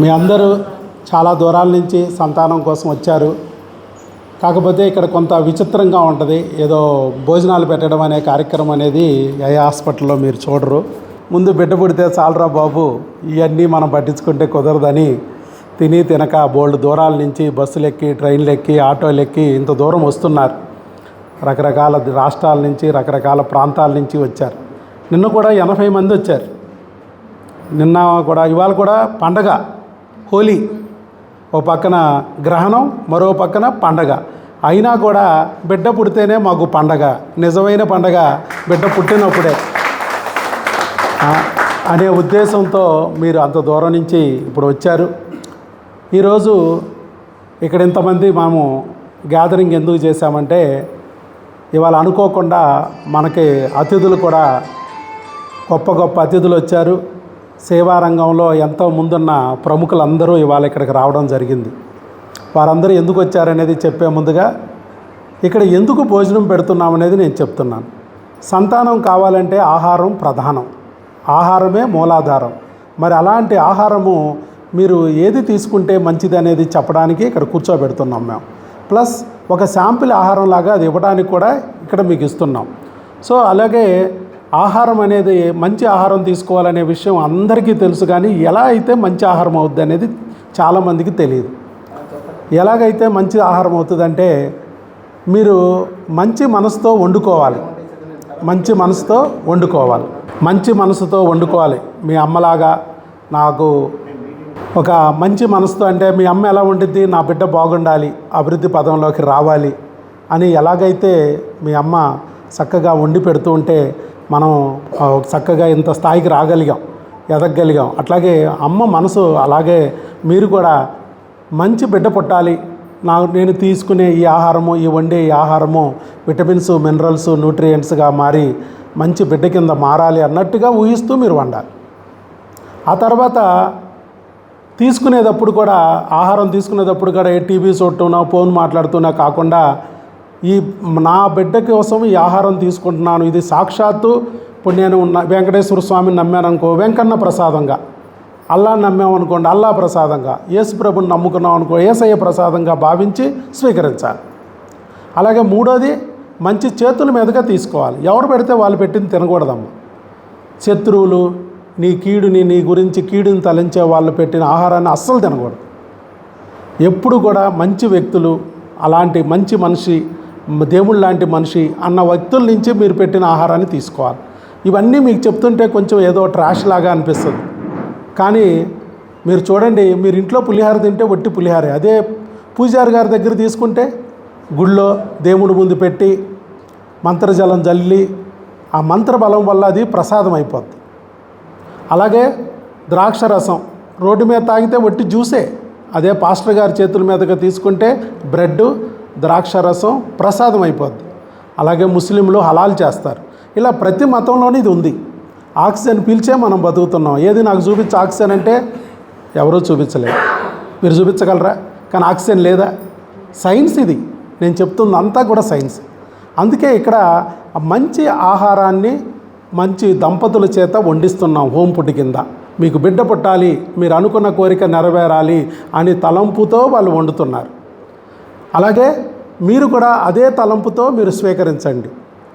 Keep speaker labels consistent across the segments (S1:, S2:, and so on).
S1: మీ అందరూ చాలా దూరాల నుంచి సంతానం కోసం వచ్చారు. కాకపోతే ఇక్కడ కొంత విచిత్రంగా ఉంటుంది. ఏదో భోజనాలు పెట్టడం అనే కార్యక్రమం అనేది ఏ హాస్పిటల్లో మీరు చూడరు. ముందు బిడ్డ పుడితే చాలరా బాబు, ఇవన్నీ మనం పట్టించుకుంటే కుదరదని తిని తినక బోల్డ్ దూరాల నుంచి బస్సులు ఎక్కి, ట్రైన్లు ఎక్కి, ఆటోలు ఎక్కి ఇంత దూరం వస్తున్నారు. రకరకాల రాష్ట్రాల నుంచి, రకరకాల ప్రాంతాల నుంచి వచ్చారు. నిన్న కూడా 80 మంది వచ్చారు. నిన్న కూడా, ఇవాళ కూడా పండగ, హోలీ. ఓ పక్కన గ్రహణం, మరో పక్కన పండగ. అయినా కూడా బిడ్డ పుడితేనే మాకు పండగ, నిజమైన పండగ బిడ్డ పుట్టినప్పుడే అనే ఉద్దేశంతో మీరు అంత దూరం నుంచి ఇప్పుడు వచ్చారు. ఈరోజు ఇక్కడ ఇంతమంది మనము గ్యాదరింగ్ ఎందుకు చేశామంటే, ఇవాళ అనుకోకుండా మనకి అతిథులు కూడా గొప్ప గొప్ప అతిథులు వచ్చారు. సేవారంగంలో ఎంతో ముందున్న ప్రముఖులందరూ ఇవాళ ఇక్కడికి రావడం జరిగింది. వారందరూ ఎందుకు వచ్చారనేది చెప్పే ముందుగా ఇక్కడ ఎందుకు భోజనం పెడుతున్నామనేది నేను చెప్తున్నాను. సంతానం కావాలంటే ఆహారం ప్రధానం, ఆహారమే మూలాధారం. మరి అలాంటి ఆహారము మీరు ఏది తీసుకుంటే మంచిది అనేది చెప్పడానికి ఇక్కడ కూర్చోబెడుతున్నాం మేము. ప్లస్ ఒక శాంపిల్ ఆహారం లాగా అది ఇవ్వడానికి కూడా ఇక్కడ మీకు ఇస్తున్నాం. సో అలాగే ఆహారం అనేది, మంచి ఆహారం తీసుకోవాలనే విషయం అందరికీ తెలుసు, కానీ ఎలా అయితే మంచి ఆహారం అవుతుంది అనేది చాలామందికి తెలియదు. ఎలాగైతే మంచి ఆహారం అవుతుందంటే, మీరు మంచి మనసుతో వండుకోవాలి. మంచి మనసుతో వండుకోవాలి. మంచి మనసుతో వండుకోవాలి. మీ అమ్మలాగా నాకు ఒక మంచి మనసుతో, అంటే మీ అమ్మ ఎలా వండిద్ది, నా బిడ్డ బాగుండాలి, అభివృద్ధి పదంలోకి రావాలి అని ఎలాగైతే మీ అమ్మ చక్కగా వండి పెడుతూ ఉంటే మనం చక్కగా ఇంత స్థాయికి రాగలిగాం, ఎదగగలిగాం. అట్లాగే అమ్మ మనసు, అలాగే మీరు కూడా మంచి బిడ్డ పుట్టాలి, నేను తీసుకునే ఈ ఆహారము, ఈ వండే ఈ ఆహారము విటమిన్స్, మినరల్స్, న్యూట్రియంట్స్గా మారి మంచి బిడ్డ కింద మారాలి అన్నట్టుగా ఊహిస్తూ మీరు వండాలి. ఆ తర్వాత తీసుకునేటప్పుడు కూడా, ఆహారం తీసుకునేటప్పుడు కూడా ఏ టీవీ చూడటం, ఫోన్ మాట్లాడుతున్నా కాకుండా, ఈ నా బిడ్డ కోసం ఈ ఆహారం తీసుకుంటున్నాను, ఇది సాక్షాత్తు ఇప్పుడు నేను వెంకటేశ్వర స్వామిని నమ్మాననుకో వెంకన్న ప్రసాదంగా, అల్లాని నమ్మామనుకోండి అల్లా ప్రసాదంగా, యేసు ప్రభుని నమ్ముకున్నాం అనుకో యేసయ్య ప్రసాదంగా భావించి స్వీకరించాలి. అలాగే మూడోది, మంచి చేతుల మీదుగా తీసుకోవాలి. ఎవరు పెడితే వాళ్ళు పెట్టింది తినకూడదమ్మా. శత్రువులు, నీ కీడుని, నీ గురించి కీడుని తలంచే వాళ్ళు పెట్టిన ఆహారాన్ని అస్సలు తినకూడదు. ఎప్పుడు కూడా మంచి వ్యక్తులు, అలాంటి మంచి మనిషి, దేవుడు లాంటి మనిషి అన్న వ్యక్తుల నుంచి మీరు పెట్టిన ఆహారాన్ని తీసుకోవాలి. ఇవన్నీ మీకు చెప్తుంటే కొంచెం ఏదో ట్రాష్ లాగా అనిపిస్తుంది, కానీ మీరు చూడండి, మీరు ఇంట్లో పులిహార తింటే వట్టి పులిహారే. అదే పూజారి గారి దగ్గర తీసుకుంటే గుళ్ళో దేవుడి ముందు పెట్టి మంత్రజలం జల్లి, ఆ మంత్రబలం వల్ల అది ప్రసాదం అయిపోద్ది. అలాగే ద్రాక్ష రసం రోడ్డు మీద తాగితే వట్టి జ్యూసే. అదే పాస్టర్ గారి చేతుల మీదుగా తీసుకుంటే బ్రెడ్, ద్రాక్ష రసం ప్రసాదం అయిపోద్ది. అలాగే ముస్లింలు హలాల్ చేస్తారు. ఇలా ప్రతి మతంలోనూ ఇది ఉంది. ఆక్సిజన్ పీల్చే మనం బతుకుతున్నాం. ఏది నాకు చూపించే ఆక్సిజన్ అంటే ఎవరూ చూపించలేదు. మీరు చూపించగలరా? కానీ ఆక్సిజన్ లేదా? సైన్స్ ఇది. నేను చెప్తుంది అంతా కూడా సైన్స్. అందుకే ఇక్కడ మంచి ఆహారాన్ని మంచి దంపతుల చేత వండిస్తున్నాం హోమ్ ఫుడ్ కింద. మీకు బిడ్డ పుట్టాలి, మీరు అనుకున్న కోరిక నెరవేరాలి అని తలంపుతో వాళ్ళు వండుతున్నారు. అలాగే మీరు కూడా అదే తలంపుతో మీరు స్వీకరించండి.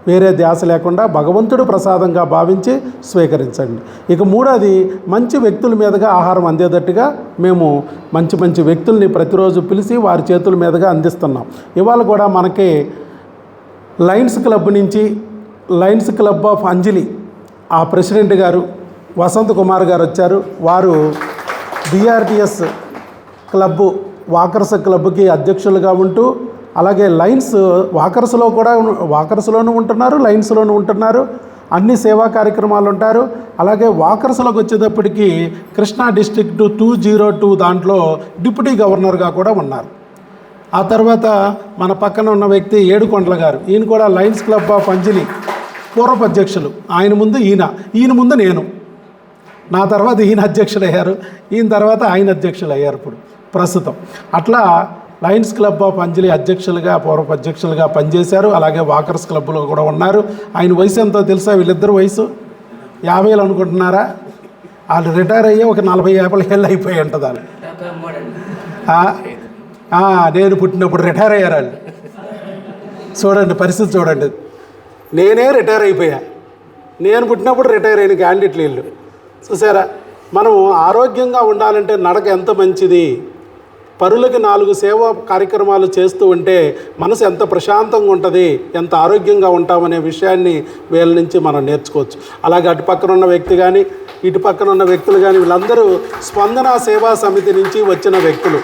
S1: వేరే ధ్యాస లేకుండా భగవంతుడు ప్రసాదంగా భావించి స్వీకరించండి. ఇక మూడోది, మంచి వ్యక్తుల మీదుగా ఆహారం అందేటట్టుగా మేము మంచి మంచి వ్యక్తుల్ని ప్రతిరోజు పిలిచి వారి చేతుల మీదుగా అందిస్తున్నాం. ఇవాళ కూడా మనకి లయన్స్ క్లబ్ నుంచి, లయన్స్ క్లబ్ ఆఫ్ అంజలి ఆ ప్రెసిడెంట్ గారు వసంత్ కుమార్ గారు వచ్చారు. వారు బిఆర్టీఎస్ క్లబ్బు, వాకర్స్ క్లబ్కి అధ్యక్షులుగా ఉంటూ, అలాగే లయన్స్ వాకర్స్లోనూ ఉంటున్నారు, లయన్స్లోనూ ఉంటున్నారు. అన్ని సేవా కార్యక్రమాలు ఉంటారు. అలాగే వాకర్స్లోకి వచ్చేటప్పటికి కృష్ణా డిస్ట్రిక్ట్ 202 దాంట్లో డిప్యూటీ గవర్నర్గా కూడా ఉన్నారు. ఆ తర్వాత మన పక్కన ఉన్న వ్యక్తి ఏడుకొండల గారు, ఈయన కూడా లయన్స్ క్లబ్ ఆఫ్ అంజలి పూర్వపు అధ్యక్షులు. ఆయన ముందు ఈయన ముందు నేను, నా తర్వాత ఈయన అధ్యక్షులు అయ్యారు, ఈయన తర్వాత ఆయన అధ్యక్షులు అయ్యారు ఇప్పుడు ప్రస్తుతం. అట్లా లయన్స్ క్లబ్ ఆఫ్ అంజలి అధ్యక్షులుగా, పూర్వపు అధ్యక్షులుగా పనిచేశారు. అలాగే వాకర్స్ క్లబ్లో కూడా ఉన్నారు. ఆయన వయసు ఎంతో తెలుసా? వీళ్ళిద్దరు వయసు 50 అనుకుంటున్నారా? వాళ్ళు రిటైర్ అయ్యి ఒక 40-50 ఏళ్ళు అయిపోయి ఉంటుంది వాళ్ళు. నేను పుట్టినప్పుడు రిటైర్ అయ్యారు వాళ్ళు. చూడండి పరిస్థితి చూడండి. నేనే రిటైర్ అయిపోయా, నేను పుట్టినప్పుడు రిటైర్ అయిన క్యాండిడేట్లు వీళ్ళు. చూసారా, మనం ఆరోగ్యంగా ఉండాలంటే నడక ఎంత మంచిది, పరులకి 4 సేవా కార్యక్రమాలు చేస్తూ ఉంటే మనసు ఎంత ప్రశాంతంగా ఉంటుంది, ఎంత ఆరోగ్యంగా ఉంటామనే విషయాన్ని వీళ్ళ నుంచి మనం నేర్చుకోవచ్చు. అలాగే అటు పక్కన ఉన్న వ్యక్తి కానీ ఇటు పక్కన ఉన్న వ్యక్తులు కానీ వీళ్ళందరూ స్పందన సేవా సమితి నుంచి వచ్చిన వ్యక్తులు.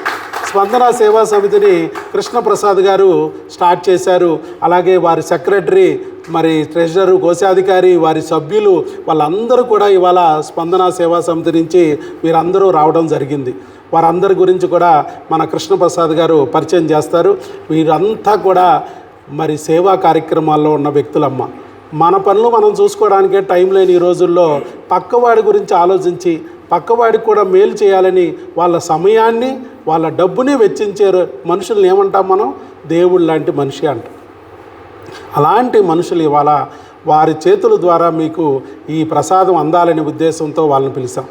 S1: స్పందన సేవా సమితిని కృష్ణప్రసాద్ గారు స్టార్ట్ చేశారు. అలాగే వారి సెక్రటరీ, మరి ట్రెజరరు, కోశాధికారి, వారి సభ్యులు వాళ్ళందరూ కూడా ఇవాళ స్పందన సేవా సమితి నుంచి వీరందరూ రావడం జరిగింది. వారందరి గురించి కూడా మన కృష్ణప్రసాద్ గారు పరిచయం చేస్తారు. వీరంతా కూడా మరి సేవా కార్యక్రమాల్లో ఉన్న వ్యక్తులమ్మ. మన పనులు మనం చూసుకోవడానికే టైం లేని ఈ రోజుల్లో పక్కవాడి గురించి ఆలోచించి పక్కవాడికి కూడా మేలు చేయాలని వాళ్ళ సమయాన్ని వాళ్ళ డబ్బుని వెచ్చించే మనుషుల్ని ఏమంటాం మనం? దేవుడు లాంటి మనిషి అంటాం. అలాంటి మనుషులు ఇవాళ వారి చేతుల ద్వారా మీకు ఈ ప్రసాదం అందాలనే ఉద్దేశంతో వాళ్ళని పిలిచాం.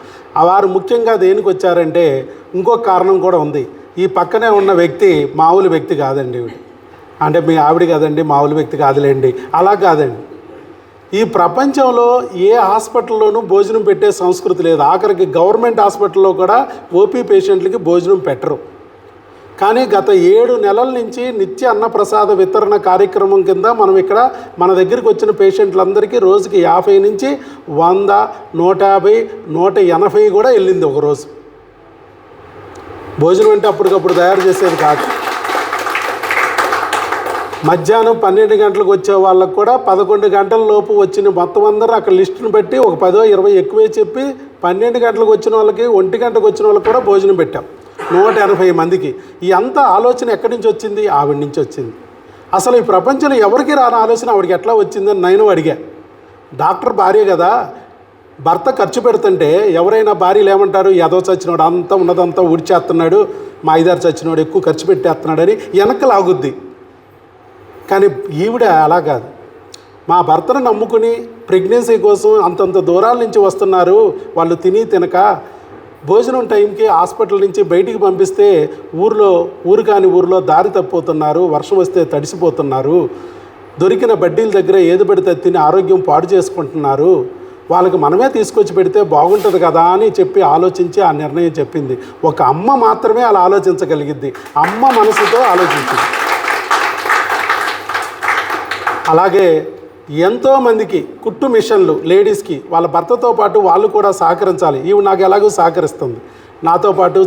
S1: వారు ముఖ్యంగా దేనికి వచ్చారంటే ఇంకొక కారణం కూడా ఉంది. ఈ పక్కనే ఉన్న వ్యక్తి మామూలు వ్యక్తి కాదండి. అంటే మీ ఆవిడ కాదండి, మామూలు వ్యక్తి కాదులేండి, అలా కాదండి. ఈ ప్రపంచంలో ఏ హాస్పిటల్లోనూ భోజనం పెట్టే సంస్కృతి లేదు. ఆఖరికి గవర్నమెంట్ హాస్పిటల్లో కూడా ఓపీ పేషెంట్లకి భోజనం పెట్టరు. కానీ గత 7 నెలల నుంచి నిత్య అన్నప్రసాద వితరణ కార్యక్రమం కింద మనం ఇక్కడ మన దగ్గరికి వచ్చిన పేషెంట్లందరికీ రోజుకి 50 నుంచి 100, 150, 180 కూడా వెళ్ళింది ఒకరోజు. భోజనం అంటే అప్పటికప్పుడు తయారు చేసేది కాదు. మధ్యాహ్నం 12 గంటలకు వచ్చే వాళ్ళకు కూడా 11 గంటల లోపు వచ్చిన మొత్తం అందరూ అక్కడ లిస్టును బట్టి ఒక 10-20 ఎక్కువే చెప్పి 12 గంటలకు వచ్చిన వాళ్ళకి, 1 గంటకు వచ్చిన వాళ్ళకి కూడా భోజనం పెట్టాం 180 మందికి. ఈ అంత ఆలోచన ఎక్కడి నుంచి వచ్చింది? ఆవిడ నుంచి వచ్చింది. అసలు ఈ ప్రపంచంలో ఎవరికి రాని ఆలోచన ఆవిడకి ఎట్లా వచ్చిందని నేను అడిగా. డాక్టర్ భార్య కదా, భర్త ఖర్చు పెడుతుంటే ఎవరైనా భార్యలు ఏమంటారు? ఏదో చచ్చినోడు అంతా ఉన్నదంతా ఊడ్చేస్తున్నాడు, మా ఐదారు చచ్చినోడు ఎక్కువ ఖర్చు పెట్టేస్తున్నాడని వెనక్కి లాగుద్ది. కానీ ఈవిడ అలా కాదు. మా భర్తను నమ్ముకుని ప్రెగ్నెన్సీ కోసం అంతంత దూరాల నుంచి వస్తున్నారు, వాళ్ళు తిని తినక భోజనం టైంకి హాస్పిటల్ నుంచి బయటికి పంపిస్తే ఊరు కాని ఊరిలో దారి తప్పిపోతున్నారు, వర్షం వస్తే తడిసిపోతున్నారు, దొరికిన బడ్డీల దగ్గర ఏది పడితే తిని ఆరోగ్యం పాడు చేసుకుంటున్నారు, వాళ్ళకి మనమే తీసుకొచ్చి పెడితే బాగుంటుంది కదా అని చెప్పి ఆలోచించి ఆ నిర్ణయం చెప్పింది. ఒక అమ్మ మాత్రమే అలా ఆలోచించగలిగిద్ది. అమ్మ మనసుతో ఆలోచించింది. అలాగే ఎంతోమందికి కుట్టు మిషన్లు లేడీస్కి వాళ్ళ భర్తతో పాటు వాళ్ళు కూడా సహకరించాలి. ఇవి నాకు ఎలాగో సహకరిస్తుంది. నాతో పాటు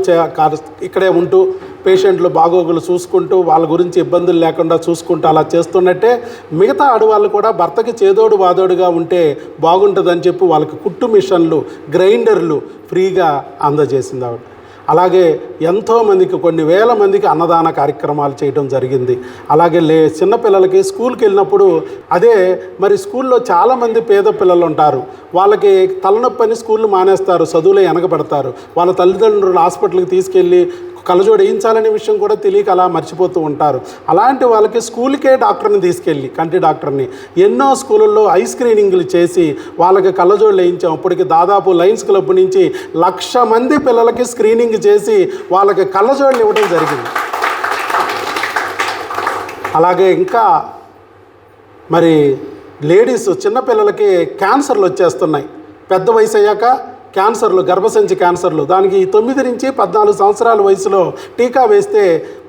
S1: ఇక్కడే ఉంటూ పేషెంట్లు బాగోగులు చూసుకుంటూ వాళ్ళ గురించి ఇబ్బందులు లేకుండా చూసుకుంటూ అలా చేస్తున్నట్టే మిగతా ఆడవాళ్ళు కూడా భర్తకి చేదోడు వాదోడుగా ఉంటే బాగుంటుందని చెప్పి వాళ్ళకి కుట్టు మిషన్లు, గ్రైండర్లు ఫ్రీగా అందజేసింది ఆవిడ. అలాగే ఎంతోమందికి కొన్ని వేల మందికి అన్నదాన కార్యక్రమాలు చేయడం జరిగింది. అలాగే చిన్నపిల్లలకి స్కూల్కి వెళ్ళినప్పుడు అదే మరి స్కూల్లో చాలామంది పేద పిల్లలు ఉంటారు, వాళ్ళకి తలనొప్పి అని స్కూళ్ళు మానేస్తారు, చదువులో వెనకబడతారు. వాళ్ళ తల్లిదండ్రులు హాస్పిటల్కి తీసుకెళ్ళి కళ్ళజోడు వేయించాలనే విషయం కూడా తెలియక అలా మర్చిపోతూ ఉంటారు. అలాంటి వాళ్ళకి స్కూల్కే డాక్టర్ని తీసుకెళ్ళి, కంటి డాక్టర్ని ఎన్నో స్కూళ్ళల్లో ఐ స్క్రీనింగ్లు చేసి వాళ్ళకి కళ్ళజోడులు వేయించాం. ఇప్పటికి దాదాపు లయన్స్ క్లబ్ నుంచి 1,00,000 మంది పిల్లలకి స్క్రీనింగ్ చేసి వాళ్ళకి కళ్ళజోడులు ఇవ్వడం జరిగింది. అలాగే ఇంకా మరి లేడీస్ చిన్నపిల్లలకి క్యాన్సర్లు వచ్చేస్తున్నాయి. పెద్ద వయసు అయ్యాక క్యాన్సర్లు, గర్భసంచి క్యాన్సర్లు, దానికి 9 నుంచి 14 సంవత్సరాల వయసులో టీకా వేస్తే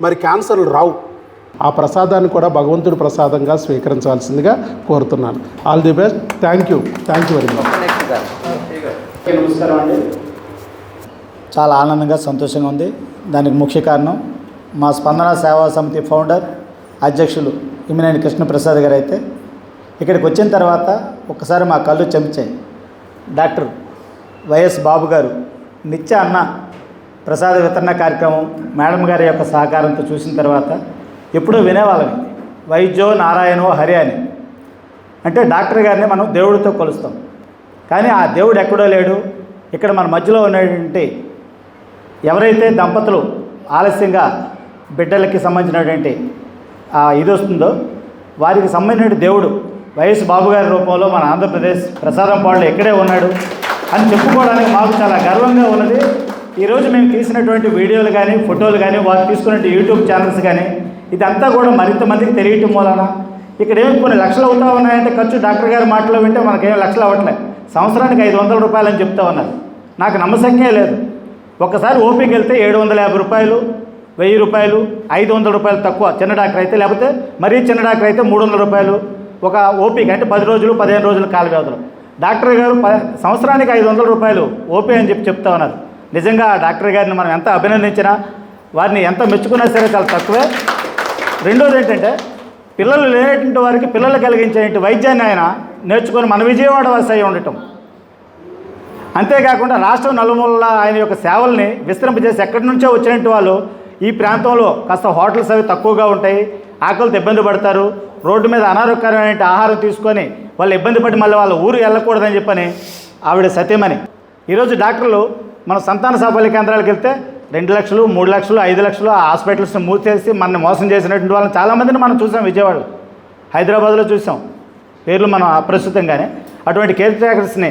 S1: మరి క్యాన్సర్లు రావు. ఆ ప్రసాదాన్ని కూడా భగవంతుడి ప్రసాదంగా స్వీకరించాల్సిందిగా కోరుతున్నాను. All the best. Thank you very much.
S2: నమస్కారం అండి. చాలా ఆనందంగా, సంతోషంగా ఉంది. దానికి ముఖ్య కారణం మా స్పందన సేవా సమితి ఫౌండర్, అధ్యక్షులు ఇమినేని కృష్ణప్రసాద్ గారు అయితే ఇక్కడికి వచ్చిన తర్వాత ఒక్కసారి మా కళ్ళు చెంచాయి. డాక్టర్ వైఎస్ బాబు గారు నిత్య అన్న ప్రసాద వితరణ కార్యక్రమం మేడం గారి యొక్క సహకారంతో చూసిన తర్వాత ఎప్పుడూ వినేవాళ్ళని వైద్యో నారాయణో హరి అని. అంటే డాక్టర్ గారిని మనం దేవుడితో కొలుస్తాం, కానీ ఆ దేవుడు ఎక్కడో లేడు. ఇక్కడ మన మధ్యలో ఉన్నటువంటి ఎవరైతే దంపతులు ఆలస్యంగా బిడ్డలకి సంబంధించినటువంటి ఇది వస్తుందో వారికి సంబంధించిన దేవుడు వైఎస్ బాబు గారి రూపంలో మన ఆంధ్రప్రదేశ్ ప్రసాదం పాడులో ఇక్కడే ఉన్నాడు. అని చెప్పుకోవడానికి మాకు చాలా గర్వంగా ఉన్నది. ఈరోజు మేము తీసినటువంటి వీడియోలు కానీ ఫోటోలు కానీ వారు తీసుకున్న యూట్యూబ్ ఛానల్స్ కానీ ఇదంతా కూడా మరింత మందికి తెలియటం వలన ఇక్కడ ఏమి కొన్ని లక్షలు అవుతా ఉన్నాయంటే ఖర్చు డాక్టర్ గారి మాటలో వింటే మనకేం లక్షలు అవ్వట్లేదు. సంవత్సరానికి 500 రూపాయలు అని చెప్తా ఉన్నారు. నాకు నమ్మశక్యే లేదు. ఒక్కసారి ఓపీకి వెళ్తే 750 రూపాయలు, 1000 రూపాయలు, 500 రూపాయలు తక్కువ చిన్న డాక్టర్ అయితే, లేకపోతే మరీ చిన్న డాక్టర్ అయితే 300 రూపాయలు ఒక ఓపీకి, అంటే 10 రోజులు 15 రోజులు కాల వ్యవధిలో. డాక్టర్ గారు సంవత్సరానికి 500 రూపాయలు ఓపీ అని చెప్తా ఉన్నారు. నిజంగా ఆ డాక్టర్ గారిని మనం ఎంత అభినందించినా, వారిని ఎంత మెచ్చుకున్నా సరే చాలా తక్కువే. రెండోది ఏంటంటే పిల్లలు లేనటువంటి వారికి పిల్లలు కలిగించే వైద్యాన్ని ఆయన నేర్చుకొని మన విజయవాడ వాసి అయి ఉండటం. అంతేకాకుండా రాష్ట్రం నలుమూలలా ఆయన యొక్క సేవల్ని విస్తరింపజేసి ఎక్కడి నుంచో వచ్చినట్టు వాళ్ళు ఈ ప్రాంతంలో కాస్త హోటల్స్ అవి తక్కువగా ఉంటాయి, ఆకలితో ఇబ్బంది పడతారు, రోడ్డు మీద అనారోగ్యకరమైన ఆహారం తీసుకొని వాళ్ళు ఇబ్బంది పడి మళ్ళీ వాళ్ళ ఊరు వెళ్ళకూడదని చెప్పని ఆవిడ సత్యమని. ఈరోజు డాక్టర్లు మన సంతాన సాఫల్య కేంద్రాలకు వెళ్తే 2 లక్షలు, 3 లక్షలు, 5 లక్షలు ఆ హాస్పిటల్స్ని మూసేసి మనల్ని మోసం చేసినటువంటి వాళ్ళని చాలామందిని మనం చూసాం. విజయవాడలో, హైదరాబాద్లో చూసాం, పేర్లు మనం అప్రస్తుతంగానే. అటువంటి కేర్ టేకర్స్ని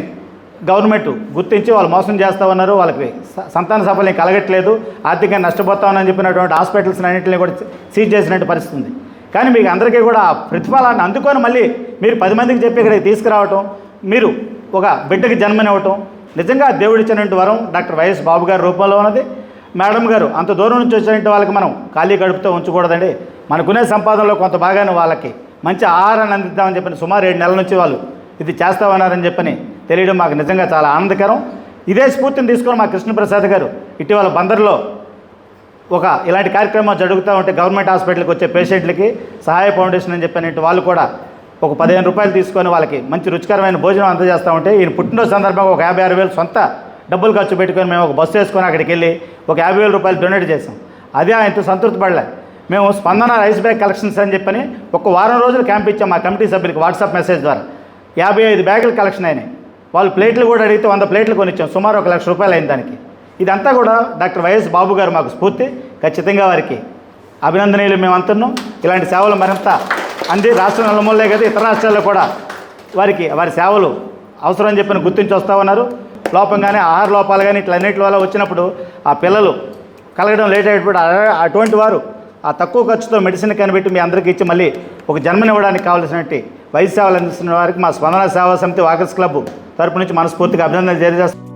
S2: గవర్నమెంట్ గుర్తించి వాళ్ళు మోసం చేస్తూ ఉన్నారు, వాళ్ళకి సంతాన సాఫల్యం కలగట్లేదు, ఆర్థికంగా నష్టపోతామని చెప్పినటువంటి హాస్పిటల్స్ని అన్నింటినీ కూడా సీజ్ చేసినట్టు పరిస్థితి ఉంది. కానీ మీకు అందరికీ కూడా ప్రతిఫలాన్ని అందుకొని మళ్ళీ మీరు 10 మందికి చెప్పి ఇక్కడికి తీసుకురావటం, మీరు ఒక బిడ్డకి జన్మనివ్వటం నిజంగా దేవుడిచ్చినటువంటి వరం డాక్టర్ వైఎస్ బాబు గారి రూపంలో ఉన్నది. మేడం గారు అంత దూరం నుంచి వచ్చినటువంటి వాళ్ళకి మనం ఖాళీ కడుపుతో ఉంచకూడదండి. మనకునే సంపాదనలో కొంత భాగాన్ని వాళ్ళకి మంచి ఆహారాన్ని అందిద్దామని చెప్పని సుమారు 7 నెలల నుంచి వాళ్ళు ఇది చేస్తామన్నారని చెప్పని తెలియడం మాకు నిజంగా చాలా ఆనందకరం. ఇదే స్ఫూర్తిని తీసుకొని మా కృష్ణప్రసాద్ గారు ఇటీవల బందర్లో ఒక ఇలాంటి కార్యక్రమం జరుగుతూ ఉంటే గవర్నమెంట్ హాస్పిటల్కి వచ్చే పేషెంట్లకి సహాయ ఫౌండేషన్ అని చెప్పినట్టు వాళ్ళు కూడా ఒక 15 రూపాయలు తీసుకొని వాళ్ళకి మంచి రుచికరమైన భోజనం అందజేస్తూ ఉంటే ఈయన పుట్టినరోజు సందర్భంగా ఒక 56,000 సొంత డబ్బులు ఖర్చు పెట్టుకొని మేము ఒక బస్సు వేసుకొని అక్కడికి వెళ్ళి ఒక 50,000 రూపాయలు డొనేట్ చేసాం. అదే ఆయనతో సంతృప్తి పడలే. మేము స్పందన రైస్ బ్యాగ్ కలెక్షన్స్ అని చెప్పని ఒక వారం రోజులు క్యాంప్ ఇచ్చాం మా కమిటీ సభ్యులకి వాట్సాప్ మెసేజ్ ద్వారా. 55 బ్యాగులు కలెక్షన్ అయినాయి. వాళ్ళు ప్లేట్లు కూడా అడిగితే 100 ప్లేట్లు కొనిచ్చాం. సుమారు 1 లక్ష రూపాయలు అయింది దానికి. ఇదంతా కూడా డాక్టర్ వైఎస్ బాబు గారు మాకు స్ఫూర్తి. ఖచ్చితంగా వారికి అభినందనీయులు మేము అంటున్నాం. ఇలాంటి సేవలు మరింత అంది రాష్ట్రం నలుమూలలే కదా ఇతర రాష్ట్రాల్లో కూడా వారికి వారి సేవలు అవసరం చెప్పని గుర్తించి వస్తూ ఉన్నారు. లోపం కానీ ఆహార లోపాలు కానీ ఇట్లా అన్నింటి వల్ల వచ్చినప్పుడు ఆ పిల్లలు కలగడం లేట్ అయ్యేటప్పుడు అటువంటి వారు ఆ తక్కువ ఖర్చుతో మెడిసిన్ కనిపెట్టి మీ అందరికీ ఇచ్చి మళ్ళీ ఒక జన్మనివ్వడానికి కావాల్సినటువంటి వైద్య సేవలు అందిస్తున్న వారికి మా స్పందన సేవా సమితి వాకర్స్ క్లబ్ తరపు నుంచి మనస్ఫూర్తిగా అభినందనలు తెలియజేస్తాం.